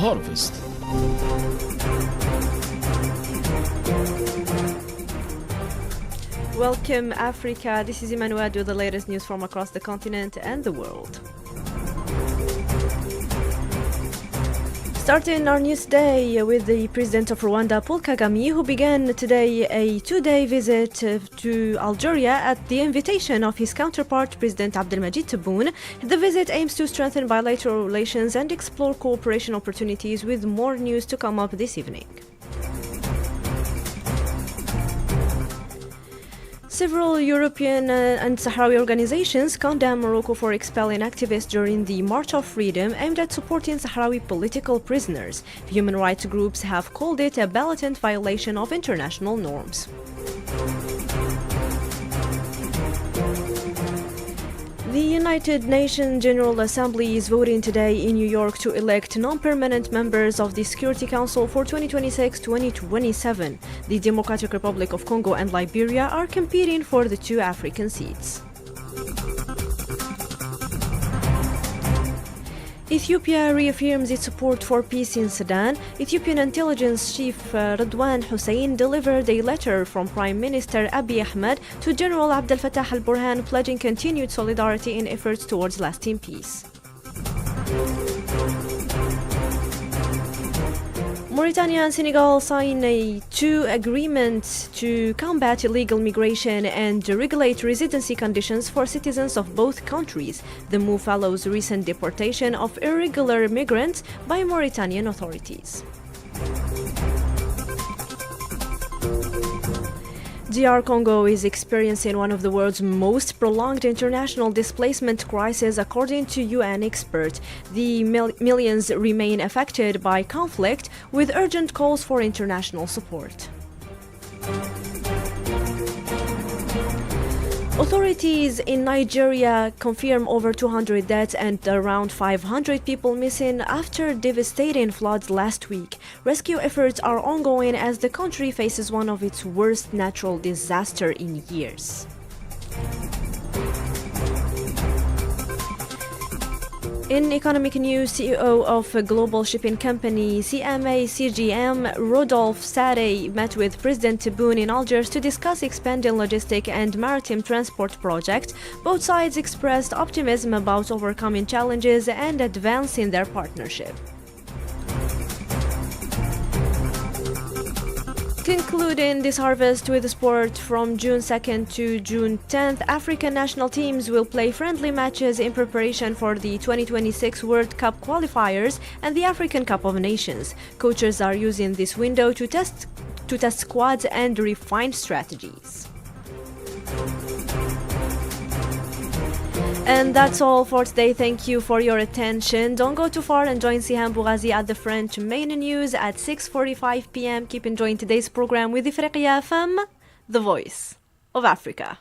harvest. Welcome, Africa. This is Imen Nouad with the latest news from across the continent and the world. Starting our news today with the President of Rwanda, Paul Kagame, who began today a two-day visit to Algeria at the invitation of his counterpart, President Abdelmadjid Tebboune. The visit aims to strengthen bilateral relations and explore cooperation opportunities, with more news to come up this evening. Several European and Sahrawi organizations condemn Morocco for expelling activists during the March of Freedom aimed at supporting Sahrawi political prisoners. Human rights groups have called it a blatant violation of international norms. The United Nations General Assembly is voting today in New York to elect non-permanent members of the Security Council for 2026-2027. The Democratic Republic of Congo and Liberia are competing for the two African seats. Ethiopia reaffirms its support for peace in Sudan. Ethiopian intelligence chief Redwan Hussein delivered a letter from Prime Minister Abiy Ahmed to General Abdel Fattah al-Burhan pledging continued solidarity in efforts towards lasting peace. Mauritania and Senegal signed two agreements to combat illegal migration and regulate residency conditions for citizens of both countries. The move follows recent deportation of irregular migrants by Mauritanian authorities. DR Congo is experiencing one of the world's most prolonged international displacement crises, according to UN experts. The millions remain affected by conflict, with urgent calls for international support. Authorities in Nigeria confirm over 200 deaths and around 500 people missing after devastating floods last week. Rescue efforts are ongoing as the country faces one of its worst natural disasters in years. In economic news, CEO of a global shipping company CMA-CGM, Rodolphe Sade, met with President Tebboune in Algiers to discuss expanding logistic and maritime transport projects. Both sides expressed optimism about overcoming challenges and advancing their partnership. Concluding this harvest with sport, from June 2nd to June 10th, African national teams will play friendly matches in preparation for the 2026 World Cup qualifiers and the African Cup of Nations. Coaches are using this window to test squads and refine strategies. And that's all for today. Thank you for your attention. Don't go too far and join Sihan Bougazi at the French main news at 6:45 p.m. Keep enjoying today's program with Ifrikya FM, the voice of Africa.